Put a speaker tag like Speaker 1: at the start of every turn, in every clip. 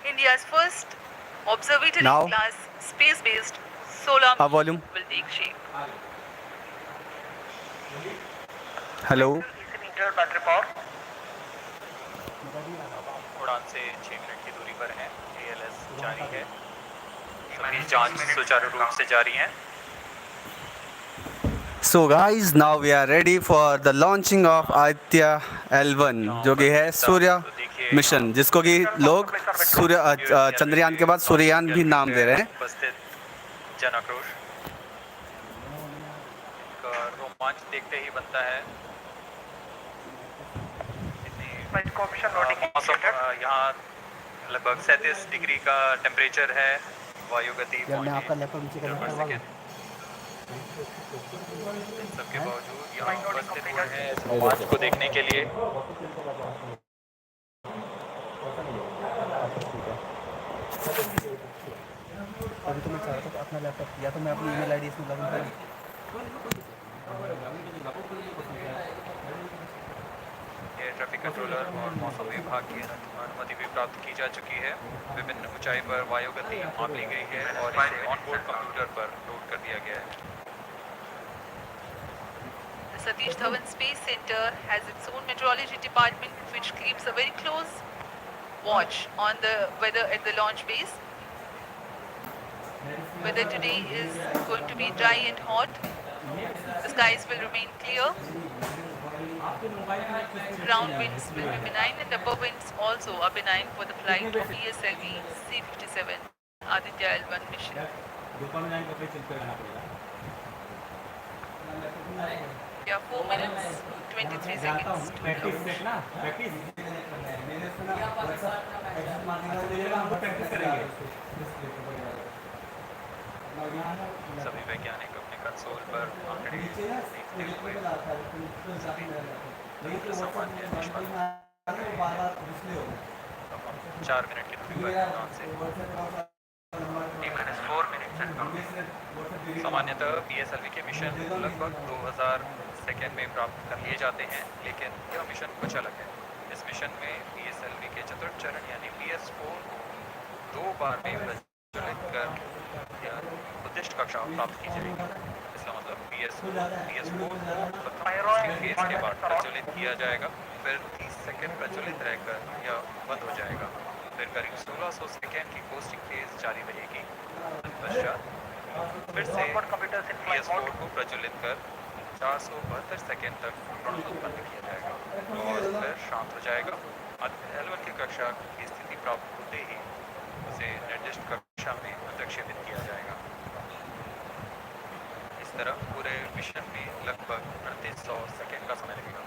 Speaker 1: India's first observatory
Speaker 2: Now,
Speaker 1: class space-based solar
Speaker 2: up volume.
Speaker 1: will take shape.
Speaker 2: Hello.
Speaker 3: उड़ान से 6 minute की दूरी पर हैं। ALS जारी है। सभी जांच सुचारू रूप से जारी है।
Speaker 2: So guys, now we are ready for the launching of Aditya L1 जो कि है सूर्य मिशन, जिसको कि लोग चंद्रयान के बाद सूर्ययान भी नाम दे रहे हैं।
Speaker 3: उपस्थित जन आक्रोश का रोमांच देखते ही बनता है। मौसम यहाँ लगभग 37 डिग्री का टेम्परेचर है। वायु गति सबके बावजूद यहाँ उपस्थित हुए हैं इस रोमांच को देखने के लिए।
Speaker 2: अभी तो मैं चाह रहा था अपना लैपटॉप, या तो मैं अपनी ईमेल आईडी इसमें लॉगिन करूँ।
Speaker 3: एयर ट्रैफिक कंट्रोलर और मौसम विभाग की अनुमति भी प्राप्त की जा चुकी है। विभिन्न ऊंचाई पर वायु गति माप ली गई है और इसे ऑनबोर्ड कंप्यूटर पर लोड कर दिया गया है।
Speaker 1: The Satish Dhawan Space Center has its own meteorology department which keeps a very close watch on the weather at the launch base. Weather today is going to be dry and hot. The skies will remain clear. Ground winds will be benign and upper winds also are benign for the flight of PSLV C-57 Aditya L1 mission. Yeah, 4 minutes, 23 seconds to
Speaker 3: सभी वैज्ञानिक अपने console पर आंकड़े देखते हुए सामान्य निष्पादन 4 minute की दूरी पर उड़ान से सामान्यतः PSLV के मिशन लगभग 2000 सेकेंड में प्राप्त कर लिए जाते हैं, लेकिन यह मिशन कुछ अलग है। इस मिशन में PSLV के चतुर्थ चरण यानी PS4 को 2 बार में प्रज्वलित कर उद्दिष्ट कक्षा प्राप्त की जाएगी। इसका मतलब PS4 को फेज के बाद प्रज्वलित किया जाएगा, फिर 30 सेकेंड प्रज्वलित रहकर यह बंद हो जाएगा। फिर करीब 1600 सेकेंड की कोस्टिंग फेज जारी रहेगी। तत्पश्चात फिर से PS4 को प्रज्वलित कर 472 सेकेंड तक न्यूट्रॉन उत्पन्न किया जाएगा और फिर शांत हो जाएगा। L1 की कक्षा की स्थिति प्राप्त होते ही उसे निर्दिष्ट कक्षा में प्रक्षेपित किया जाएगा। इस तरह पूरे मिशन में लगभग 3800 सेकेंड का समय लगेगा।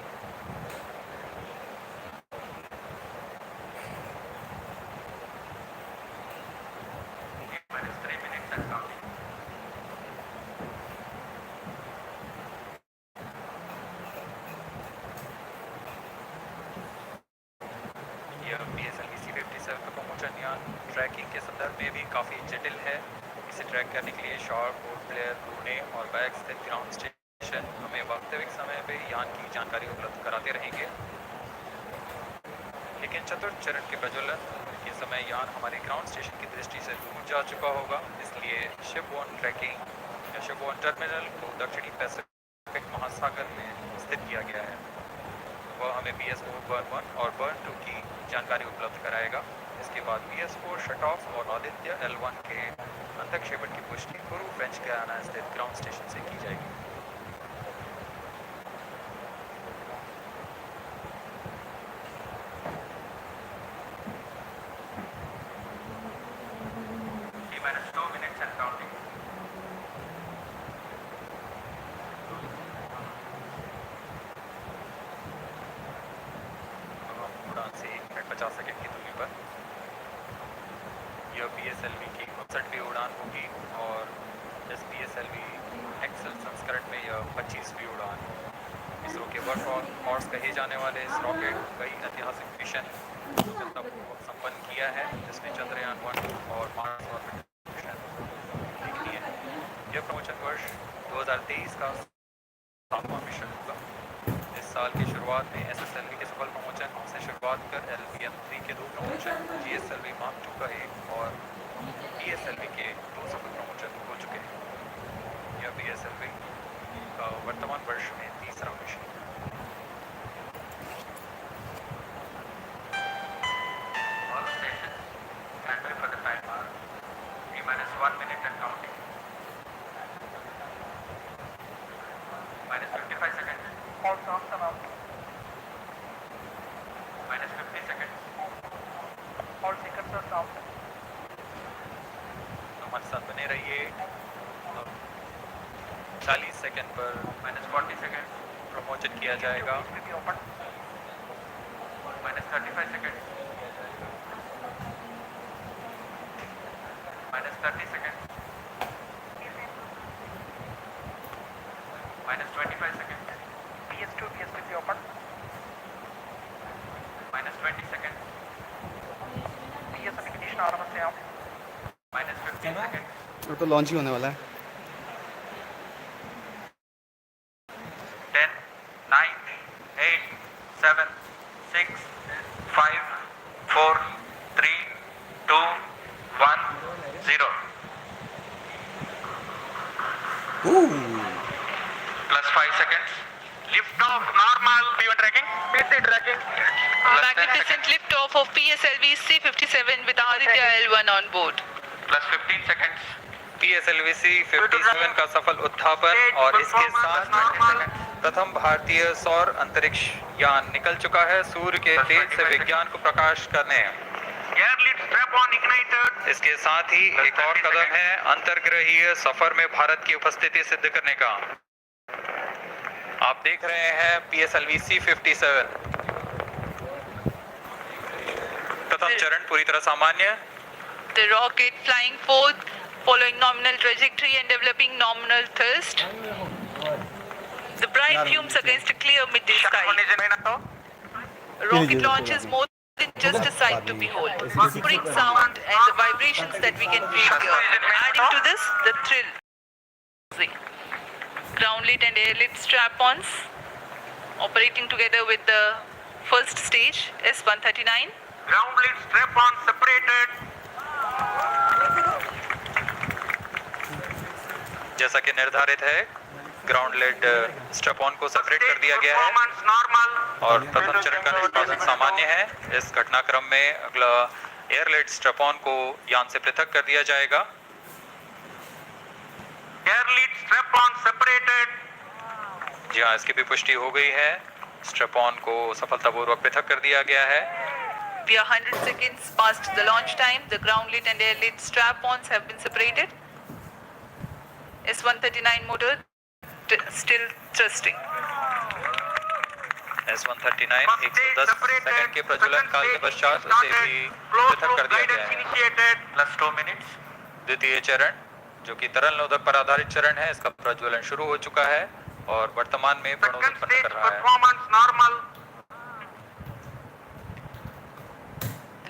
Speaker 3: ट्रैकिंग के संदर्भ में भी काफ़ी जटिल है। इसे ट्रैक करने के लिए शॉर्ट पोर्ट प्लेयर, ड्रोने और बैग स्थित ग्राउंड स्टेशन हमें वास्तविक समय पे यान की जानकारी उपलब्ध कराते रहेंगे। लेकिन चतुर्थ चरण के प्रज्वलन के समय यान हमारे ग्राउंड स्टेशन की दृष्टि से दूर जा चुका होगा। इसलिए शिपबोर्न ट्रैकिंग या शिपबोर्न टर्मिनल को दक्षिणी पैसिफिक महासागर में स्थित किया गया है। वह हमें PS4 बर्न 1 और बर्न 2 की जानकारी उपलब्ध कराएगा। इसके बाद PS4 शट ऑफ और आदित्य L1 के अंतक्षेपण की पुष्टि गुरु फ्रेंच गयाना स्थित ग्राउंड स्टेशन से की जाएगी। उड़ान से 1 मिनट 50 सेकेंड की दूरी पर यह PSLV की 59वीं उड़ान होगी और इस PSLV एक्सेल संस्करण में यह 25वीं उड़ान। इसरो के वर्क हॉर्स कहे जाने वाले इस रॉकेट कई ऐतिहासिक मिशन संपन्न किया है, जिसमें चंद्रयान 1 और मार्स ऑर्बिटर मिशन देखनी है। यह प्रमोशन वर्ष 2023 का 7वां मिशन होगा। इस साल की शुरुआत में SSLV के सफल प्रमोशन से हमने शुरुआत कर LVM-3 के 2 प्रमोशन, GSLV Mark II का 1 और PSLV के 2 सफल प्रमोशन हो चुके हैं। यह PSLV का वर्तमान वर्ष में तीसरा मिशन है। All stations stand by for the timer. T-minus 1 minute and counting. Minus 55 seconds.
Speaker 4: All songs are out.
Speaker 3: Minus 50 seconds.
Speaker 4: All seconds are out.
Speaker 3: हमारे साथ बने रहिए। 40 सेकंड पर minus 40 seconds प्रमोशन किया जाएगा।
Speaker 4: Will be open.
Speaker 3: Minus 35 seconds. Minus 30 seconds. Minus 25 seconds.
Speaker 4: PS2, PS will be open.
Speaker 3: Minus 20 seconds.
Speaker 4: PS ignition आराम से आप.
Speaker 3: Minus 15 seconds.
Speaker 2: वो तो लॉन्च ही होने वाला है।
Speaker 3: 10, 9, 8, 7, 6, 5, 4, 3, 2, 1, 0. Plus 5 seconds. Lift off normal. P1 tracking.
Speaker 4: PC tracking.
Speaker 1: Magnificent liftoff of PSLV C-57 with Aditya L1 on board.
Speaker 3: Plus 15 seconds. PSLV C-57 का सफल उत्थापन और इसके साथ प्रथम भारतीय सौर अंतरिक्ष यान निकल चुका है सूर्य के तेज से विज्ञान को प्रकाश करने।
Speaker 4: Airlift strap on ignited.
Speaker 3: इसके साथ ही एक और कदम है अंतर्ग्रहीय सफर में भारत की उपस्थिति सिद्ध करने का। आप देख रहे हैं PSLV C-57 प्रथम चरण पूरी तरह सामान्य।
Speaker 1: The rocket flying forth, following nominal trajectory and developing nominal thrust. The bright fumes against a clear midday sky. Rocket launch is more than just a sight to behold. Whispering sound and the vibrations that we can feel here. Adding to this, the thrill. Ground-lit and air-lit strap-ons operating together with the first stage, S-139.
Speaker 4: Ground lit strap on separated.
Speaker 3: जैसा कि निर्धारित है ground lead strap on को separate कर दिया गया है
Speaker 4: Performance normal.
Speaker 3: और प्रथम चरण का निष्पादन सामान्य है। इस घटनाक्रम में अगला एयर लेड स्ट्रैप ऑन को यान से पृथक कर दिया जाएगा।
Speaker 4: Airlift strap on separated.
Speaker 3: जी हाँ, इसकी भी पुष्टि हो गई है। स्ट्रैप ऑन को सफलतापूर्वक पृथक कर दिया गया है।
Speaker 1: We are 100 seconds past the launch time. The ground-lit and air-lit strap-ons have been separated. S-139 motor still thrusting.
Speaker 3: S-139 110 second के प्रज्वलन काल के पश्चात उसे भी पृथक कर दिया गया है।
Speaker 4: Initiated.
Speaker 3: Plus 2 minutes. द्वितीय चरण जो कि तरल नोदक पर आधारित चरण है, इसका प्रज्वलन शुरू हो चुका है और वर्तमान में प्रणोद
Speaker 4: Second
Speaker 3: उत्पन्न
Speaker 4: stage
Speaker 3: कर रहा है।
Speaker 4: performance normal.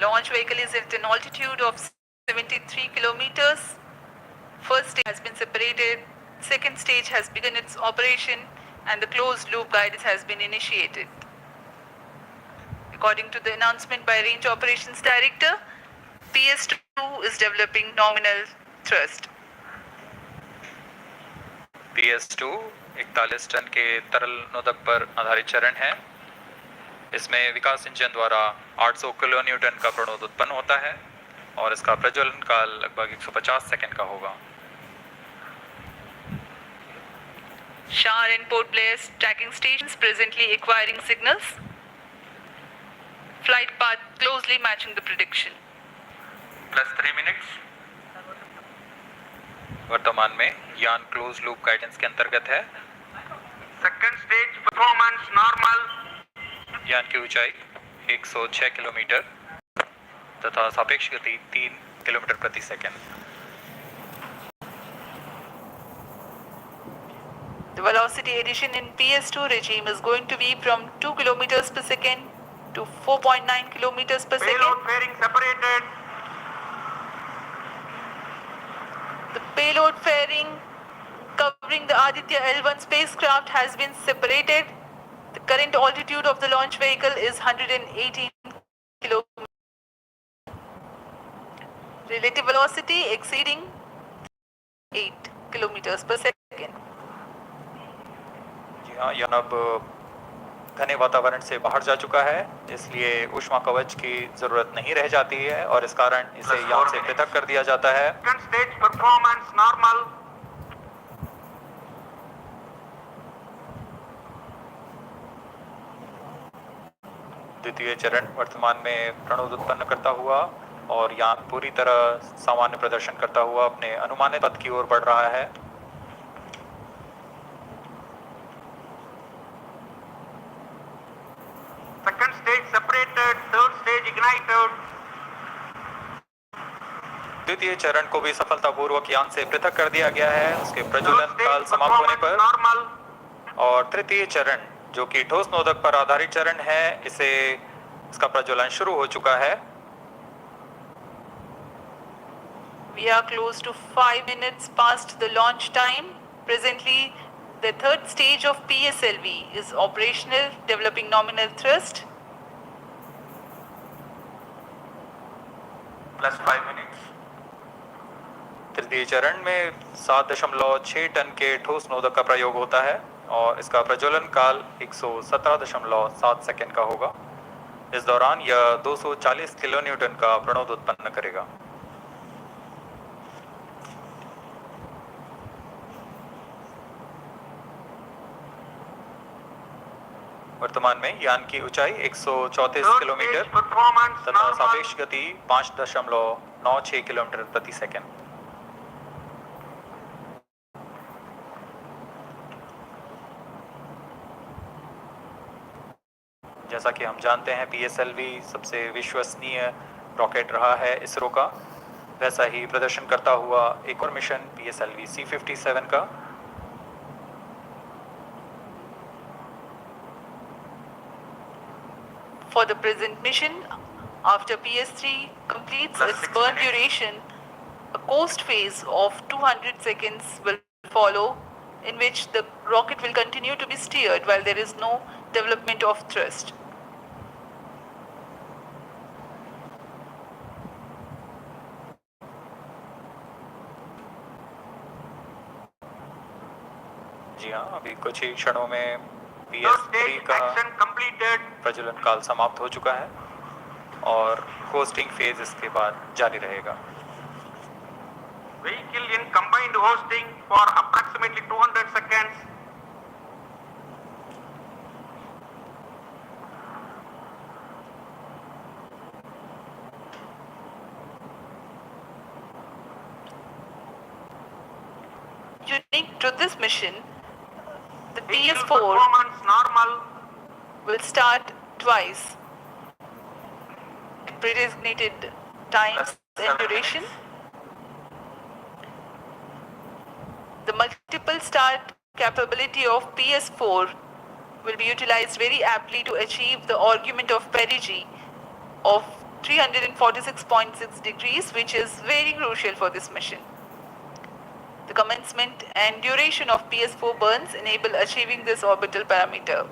Speaker 1: Launch vehicle is at an altitude of 73 kilometers. First stage has been separated. Second stage has begun its operation and the closed loop guidance has been initiated. According to the announcement by Range Operations Director, PS2 is developing nominal thrust.
Speaker 3: PS2 41 ton के तरल नोदक पर आधारित चरण है। इसमें विकास engine द्वारा 800 kilo Newton का प्रणोद उत्पन्न होता है और इसका प्रज्वलन काल लगभग 150 सेकंड का होगा।
Speaker 1: Shar and Port Blair tracking stations presently acquiring signals. Flight path closely matching the prediction.
Speaker 3: Plus 3 minutes. वर्तमान में यान क्लोज लूप गाइडेंस के अंतर्गत है।
Speaker 4: Second stage performance normal.
Speaker 3: यान की ऊंचाई 106 किलोमीटर तथा सापेक्ष गति 3 किलोमीटर प्रति second.
Speaker 1: The velocity addition in PS2 regime is going to be from 2 kilometers per second to 4.9 kilometers per
Speaker 4: Payload
Speaker 1: second.
Speaker 4: fairing separated.
Speaker 1: The payload fairing covering the Aditya L1 spacecraft has been separated. The current altitude of the launch vehicle is 118 kilometers. Relative velocity exceeding 8 kilometers per second.
Speaker 3: जी हाँ, यान अब घने वातावरण से बाहर जा चुका है, इसलिए ऊष्मा कवच की जरूरत नहीं रह जाती है और इस कारण इसे यान से पृथक कर दिया जाता है।
Speaker 4: Second stage performance normal.
Speaker 3: द्वितीय चरण वर्तमान में प्रणोद उत्पन्न करता हुआ और यान पूरी तरह सामान्य प्रदर्शन करता हुआ अपने अनुमानित पथ की ओर बढ़ रहा है।
Speaker 4: Second stage separated, third stage ignited.
Speaker 3: द्वितीय चरण को भी सफलतापूर्वक यान से पृथक कर दिया गया है उसके प्रज्वलन
Speaker 4: Third
Speaker 3: काल
Speaker 4: stage
Speaker 3: समाप्त होने
Speaker 4: performance
Speaker 3: पर।
Speaker 4: normal.
Speaker 3: और तृतीय चरण जो कि ठोस नोदक पर आधारित चरण है, इसका प्रज्वलन शुरू हो चुका है।
Speaker 1: We are close to 5 minutes past the launch time. Presently, the third stage of PSLV is operational, developing nominal thrust.
Speaker 4: Plus 5 minutes.
Speaker 3: तृतीय चरण में 7.6 टन के ठोस नोदक का प्रयोग होता है और इसका प्रज्वलन काल 117.7 सेकंड का होगा। इस दौरान यह 240 किलो न्यूटन का प्रणोद उत्पन्न करेगा। वर्तमान में यान की ऊंचाई 134
Speaker 4: Third
Speaker 3: किलोमीटर
Speaker 4: stage performance
Speaker 3: तथा
Speaker 4: normal.
Speaker 3: सापेक्ष गति 5.96 किलोमीटर प्रति सेकंड। जैसा कि हम जानते हैं PSLV सबसे विश्वसनीय रॉकेट रहा है इसरो का, वैसा ही प्रदर्शन करता हुआ एक और मिशन PSLV C57 का।
Speaker 1: For the present mission, after PS3 completes
Speaker 4: Plus
Speaker 1: its
Speaker 4: 6
Speaker 1: burn
Speaker 4: minutes.
Speaker 1: duration, a coast phase of 200 seconds will follow, in which the rocket will continue to be steered while there is no development of thrust.
Speaker 3: जी हाँ, अभी कुछ ही क्षणों में
Speaker 4: Third
Speaker 3: PS3
Speaker 4: stage
Speaker 3: का
Speaker 4: action completed.
Speaker 3: प्रज्वलन काल समाप्त हो चुका है और कोस्टिंग फेज इसके बाद जारी रहेगा।
Speaker 4: Vehicle in combined hosting for approximately 200 seconds.
Speaker 1: Unique to this mission, the
Speaker 4: Vehicle
Speaker 1: PS4
Speaker 4: performance normal.
Speaker 1: will start twice at predesignated times and duration. The multiple start capability of PS4 will be utilized very aptly to achieve the argument of perigee of 346.6 degrees, which is very crucial for this mission. The commencement and duration of PS4 burns enable achieving this orbital parameter.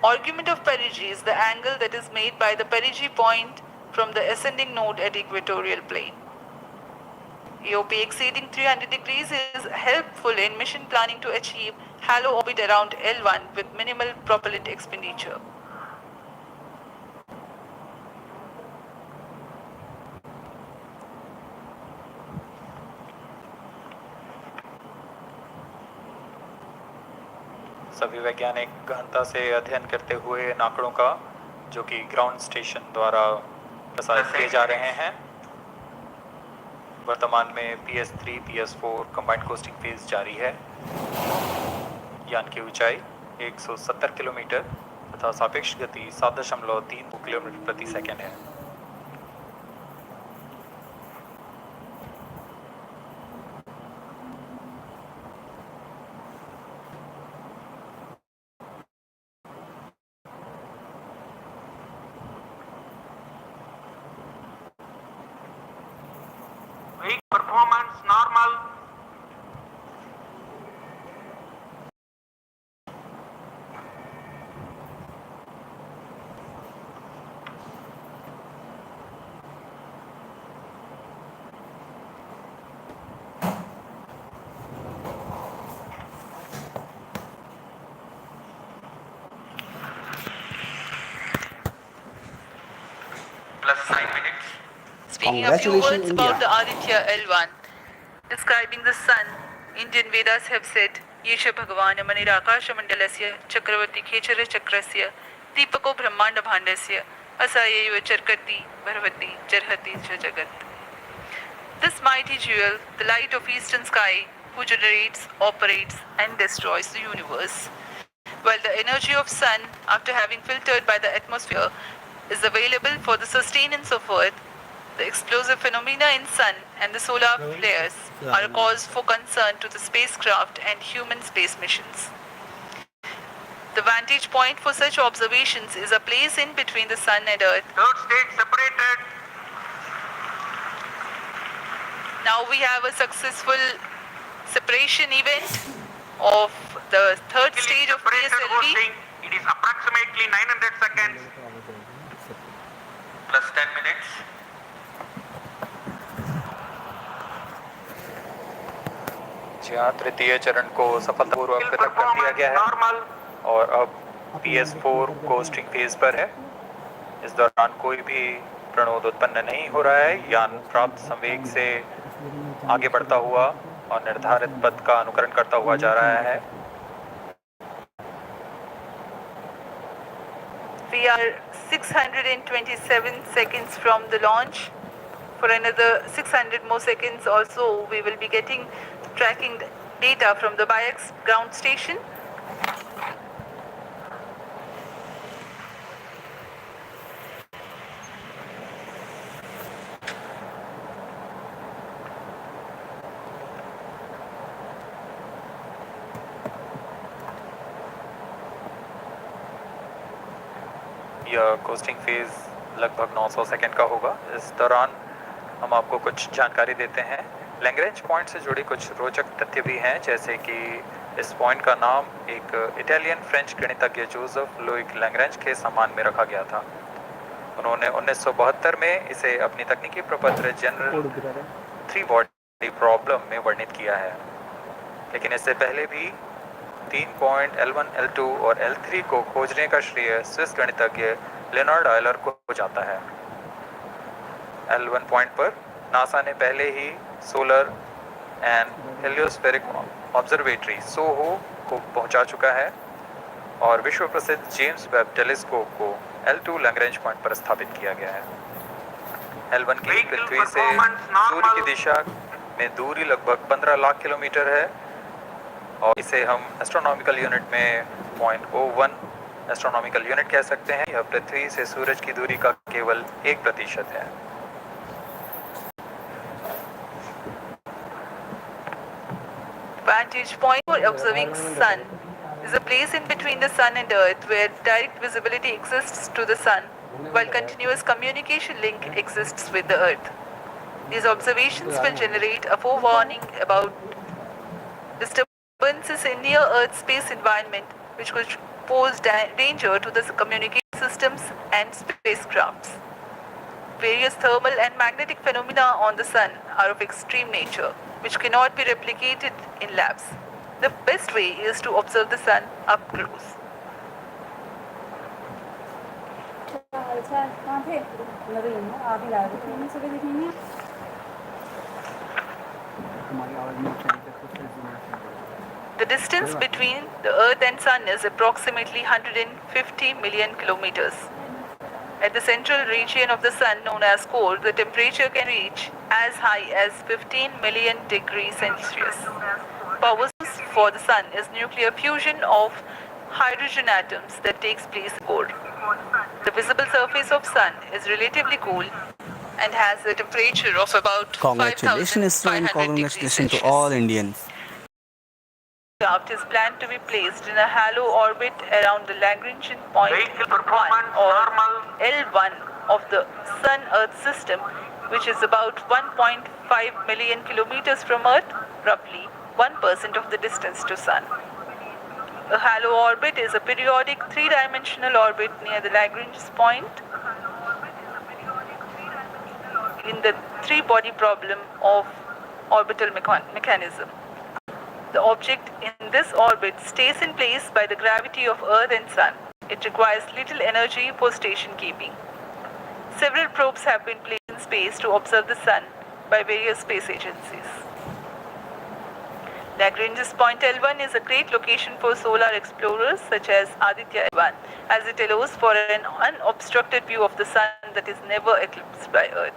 Speaker 1: Argument of perigee is the angle that is made by the perigee point from the ascending node at equatorial plane. EOP exceeding 300 degrees is helpful in mission planning to achieve halo orbit around L1 with minimal propellant expenditure.
Speaker 3: सभी वैज्ञानिक गहनता से अध्ययन करते हुए इन आंकड़ों का, जो कि ग्राउंड स्टेशन द्वारा प्रसारित किए जा रहे हैं। वर्तमान में PS3 PS4 combined costing phase जारी है। यान की ऊंचाई 170 किलोमीटर तथा सापेक्ष गति 7.32 किलोमीटर प्रति सेकंड है।
Speaker 4: Vehicle performance normal.
Speaker 1: Speaking a few words about the Aditya L1, describing the sun, Indian Vedas have said, Yesha Bhagavan Manirakash Mandalasya Chakravarti Khechara Chakrasya Deepako Brahmanda Bhandasya Asayeva Charkati Bharavati Jarhati Jagat. This mighty jewel, the light of eastern sky, who generates, operates and destroys the universe. While the energy of sun, after having filtered by the atmosphere, is available for the sustenance of earth, the explosive phenomena in sun and the solar flares are a cause for concern to the spacecraft and human space missions. The vantage point for such observations is a place in between the sun and earth.
Speaker 4: Third state separated.
Speaker 1: Now we have a successful separation event of the third stage of PSLV.
Speaker 4: It is approximately 900 seconds plus 10 minutes.
Speaker 3: जी हाँ, तृतीय चरण को सफलतापूर्वक पृथक कर दिया गया है
Speaker 4: Normal.
Speaker 3: और अब PS4 कोस्टिंग फेज पर है। इस दौरान कोई भी प्रणोद उत्पन्न नहीं हो रहा है। यान प्राप्त संवेग से आगे बढ़ता हुआ और निर्धारित पथ का अनुकरण करता हुआ जा रहा है।
Speaker 1: We are 627 seconds from the launch. For another 600 more seconds also, we will be getting tracking data from the BIAX ground station.
Speaker 3: यह कोस्टिंग फेज लगभग 900 सेकंड का होगा। इस दौरान हम आपको कुछ जानकारी देते हैं। लैग्रेंज पॉइंट से जुड़ी कुछ रोचक तथ्य भी हैं, जैसे कि इस पॉइंट का नाम एक इटालियन फ्रेंच गणितज्ञ जोसेफ लुइग लैग्रेंज के सम्मान में रखा गया था। उन्होंने 1972 में इसे अपनी तकनीकी प्रपत्र जनरल 3 बॉडी प्रॉब्लम में वर्णित किया है, लेकिन इससे पहले भी 3 पॉइंट L1, L2 और L3 को खोजने का श्रेय स्विस गणितज्ञ लियोनार्ड आयलर को जाता है। L1 पॉइंट पर नासा ने पहले ही सोलर एंड हेलियोस्फेरिक ऑब्जर्वेटरी सोहो को पहुंचा चुका है और विश्व प्रसिद्ध जेम्स वेब टेलीस्कोप को L2 लैग्रेंज पॉइंट पर स्थापित किया गया है। L1 की पृथ्वी से सूर्य की दिशा में दूरी लगभग 15 लाख किलोमीटर है और इसे हम एस्ट्रोनॉमिकल यूनिट में 0.01 एस्ट्रोनॉमिकल यूनिट कह सकते हैं। यह पृथ्वी से सूरज की दूरी का केवल 1% है।
Speaker 1: Vantage point for observing sun is a place in between the sun and earth where direct visibility exists to the sun while continuous communication link exists with the earth. These observations will generate a forewarning about disturbances in near earth space environment which could pose danger to the communication systems and spacecrafts. Various thermal and magnetic phenomena on the sun are of extreme nature, which cannot be replicated in labs. The best way is to observe the sun up close. The distance between the Earth and Sun is approximately 150 million kilometers. At the central region of the Sun, known as core, the temperature can reach as high as 15 million degrees Celsius. Power source for the Sun is nuclear fusion of hydrogen atoms that takes place in core. The visible surface of Sun is relatively cool and has a temperature of about
Speaker 2: Congratulations,
Speaker 1: 5,500
Speaker 2: congratulations
Speaker 1: degrees
Speaker 2: to
Speaker 1: Celsius.
Speaker 2: all Indians.
Speaker 1: Craft is planned to be placed in a halo orbit around the Lagrangian point
Speaker 4: Vehicle
Speaker 1: 1
Speaker 4: performance
Speaker 1: or
Speaker 4: normal.
Speaker 1: L1 of the Sun-Earth system, which is about 1.5 million kilometers from Earth, roughly 1% of the distance to Sun. A halo orbit is a periodic three-dimensional orbit near the Lagrange point in the three-body problem of orbital mechanism. The object in this orbit stays in place by the gravity of Earth and Sun. It requires little energy for station keeping. Several probes have been placed in in space to observe the Sun by various space agencies. Lagrange's point L1 is a great location for solar explorers such as Aditya L1, as it allows for an unobstructed view of the Sun that is never eclipsed by Earth.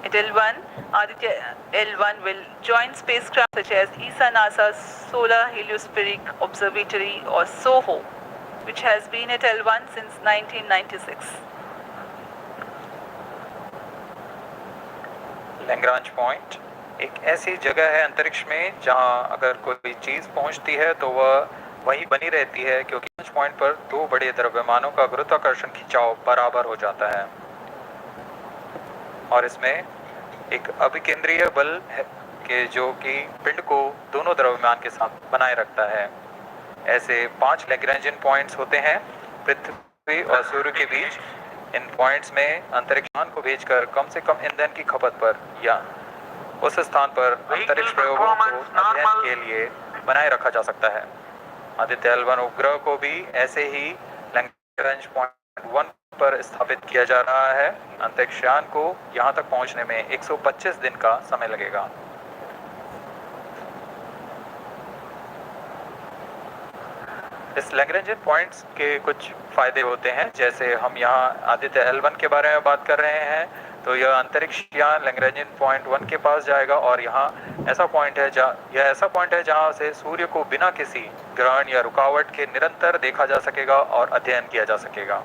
Speaker 1: At L1, Aditya L1 will join spacecraft such as ESA-NASA's Solar Heliospheric Observatory or SOHO, which has been at L1 since 1996.
Speaker 3: Lagrange point एक ऐसी जगह है अंतरिक्ष में जहां अगर कोई चीज़ पहुंचती है तो वह वहीं बनी रहती है, क्योंकि लैग्रांज पॉइंट पर दो बड़े द्रव्यमानों का गुरुत्वाकर्षण खिंचाव बराबर हो जाता है और इसमें एक अभिकेंद्रीय बल है कि जो कि पिंड को दोनों द्रव्यमान के साथ बनाए रखता है। ऐसे 5 लैग्रेंजियन पॉइंट्स होते हैं पृथ्वी और सूर्य के बीच। इन पॉइंट्स में अंतरिक्ष यान को भेजकर कम से कम ईंधन की खपत पर या उस स्थान पर अंतरिक्ष प्रयोगों को अध्ययन के लिए बनाए रखा जा सकता है। आदित्य L1 उपग्रह को भी ऐसे ही लैग्रेंज पॉइंट 1 पर स्थापित किया जा रहा है। अंतरिक्ष यान को यहां तक पहुंचने में 125 दिन का समय लगेगा। इस लैग्रेंजियन पॉइंट्स के कुछ फ़ायदे होते हैं, जैसे हम यहाँ आदित्य L1 के बारे में बात कर रहे हैं तो यह अंतरिक्ष यान लैग्रेंजियन पॉइंट 1 के पास जाएगा और यहाँ ऐसा पॉइंट है जहाँ से सूर्य को बिना किसी ग्रहण या रुकावट के निरंतर देखा जा सकेगा और अध्ययन किया जा सकेगा।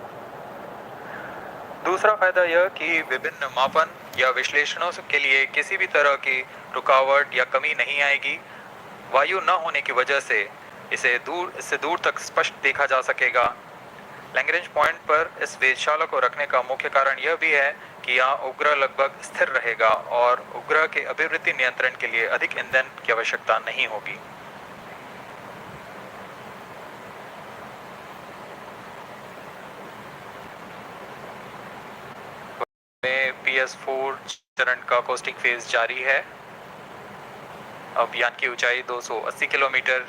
Speaker 3: दूसरा फायदा यह कि विभिन्न मापन या विश्लेषणों के लिए किसी भी तरह की रुकावट या कमी नहीं आएगी। वायु न होने की वजह से इससे दूर तक स्पष्ट देखा जा सकेगा। लैग्रेंज पॉइंट पर इस वेधशाला को रखने का मुख्य कारण यह भी है कि यहाँ उपग्रह लगभग स्थिर रहेगा और उपग्रह के अभिवृद्धि नियंत्रण के लिए अधिक ईंधन की आवश्यकता नहीं होगी। में PS4 चरण का कोस्टिंग फेज जारी है। अब यान की ऊंचाई 280 किलोमीटर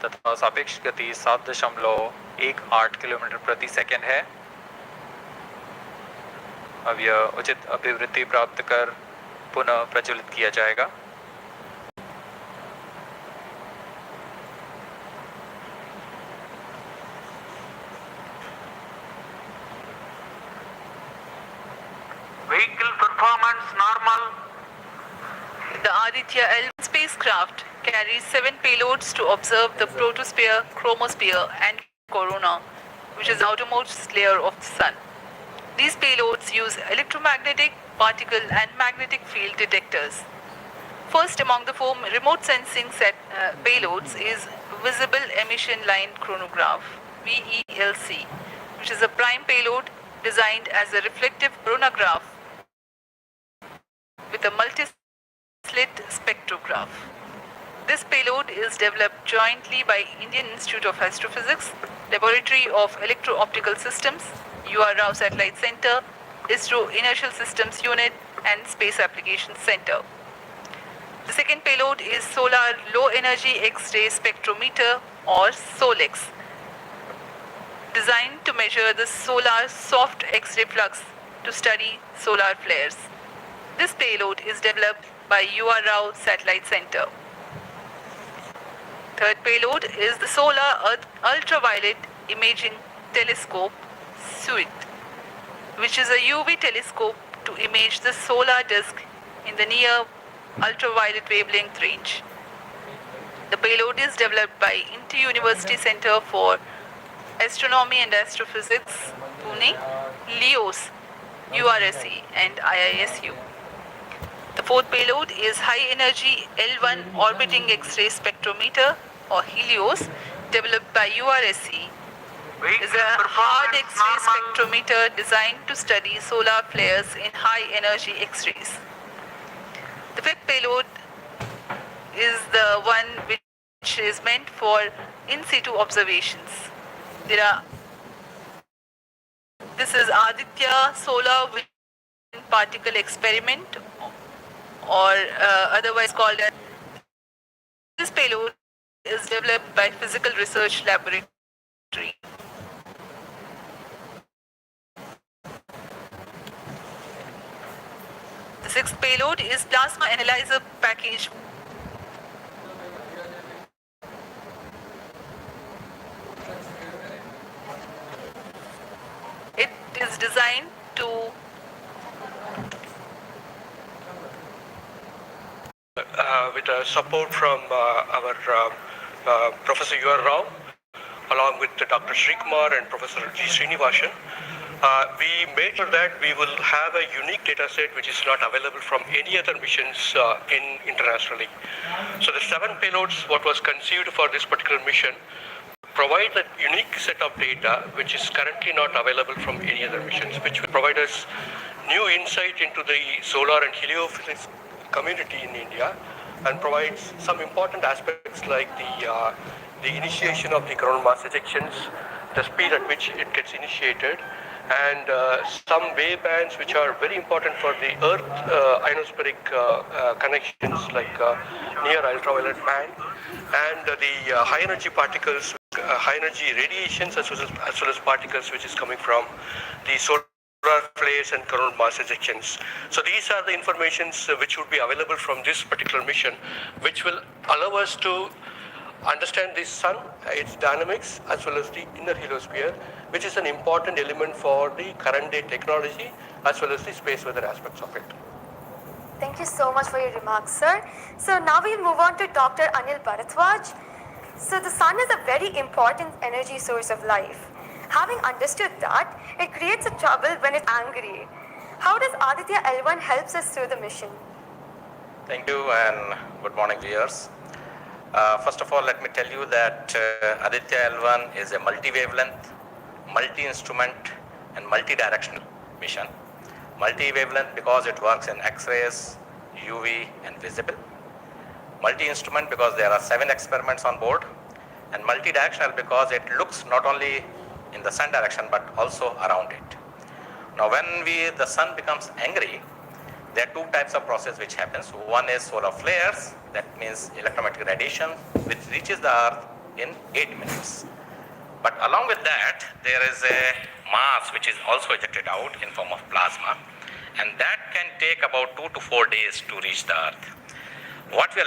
Speaker 3: तथा सापेक्ष गति 7.18 किलोमीटर प्रति सेकंड है। अब यह उचित अभिवृद्धि प्राप्त कर पुनः प्रज्वलित किया जाएगा।
Speaker 4: Vehicle performance normal.
Speaker 1: The Aditya L1 spacecraft carries 7 payloads to observe the photosphere, chromosphere, and corona, which is the outermost layer of the Sun. These payloads use electromagnetic, particle, and magnetic field detectors. First among the 4 remote sensing payloads is Visible Emission Line Chronograph (VELC), which is a prime payload designed as a reflective chronograph with a multi-slit spectrograph. This payload is developed jointly by Indian Institute of Astrophysics, Laboratory of Electro-Optical Systems, UR Rao Satellite Center, ISRO Inertial Systems Unit, and Space Applications Center. The second payload is Solar Low Energy X-ray Spectrometer or SOLEX, designed to measure the solar soft X-ray flux to study solar flares. This payload is developed by UR Rao Satellite Center. Third payload is the Solar Ultraviolet Imaging Telescope SUIT, which is a UV telescope to image the solar disk in the near ultraviolet wavelength range. The payload is developed by Inter-University Center for Astronomy and Astrophysics, Pune, LEOS, URSE, and IISU. The fourth payload is High Energy L1 Orbiting X-ray Spectrometer or HELIOS, developed by URSE. Is a hard X-ray spectrometer designed to study solar flares in high energy X-rays. The fifth payload is the one which is meant for in-situ observations. This is Aditya Solar Wind Particle Experiment, or otherwise called as. This payload is developed by Physical Research Laboratory. Sixth payload is plasma analyzer package. It is designed to
Speaker 5: with support from our Professor U.R. Rao, along with Dr. Sri Kumar and Professor G. Srinivasan. We made sure that we will have a unique data set which is not available from any other missions internationally. So the 7 payloads, what was conceived for this particular mission, provide a unique set of data which is currently not available from any other missions, which will provide us new insight into the solar and heliophysics community in India, and provides some important aspects like the initiation of the coronal mass ejections, the speed at which it gets initiated, and some wave bands which are very important for the Earth ionospheric connections like near ultraviolet band, and the high energy particles, high energy radiations as well as particles which is coming from the solar flares and coronal mass ejections. So these are the informations which would be available from this particular mission, which will allow us to understand the sun, its dynamics, as well as the inner heliosphere, which is an important element for the current day technology as well as the space weather aspects of it.
Speaker 6: Thank you so much for your remarks, sir. So now we move on to Dr. Anil Bharadwaj. So the sun is a very important energy source of life. Having understood that, it creates a trouble when it's angry. How does Aditya L1 helps us through the mission?
Speaker 7: Thank you and good morning, viewers. First of all, let me tell you that Aditya L1 is a multi-wavelength, multi-instrument and multi-directional mission. Multi-wavelength because it works in X-rays, UV and visible. Multi-instrument because there are 7 experiments on board, and multi-directional because it looks not only in the sun direction but also around it. Now when the sun becomes angry, there are 2 types of process which happens. One is solar flares, that means electromagnetic radiation which reaches the earth in 8 minutes. But along with that, there is a mass which is also ejected out in form of plasma, and that can take about 2 to 4 days to reach the earth. What we are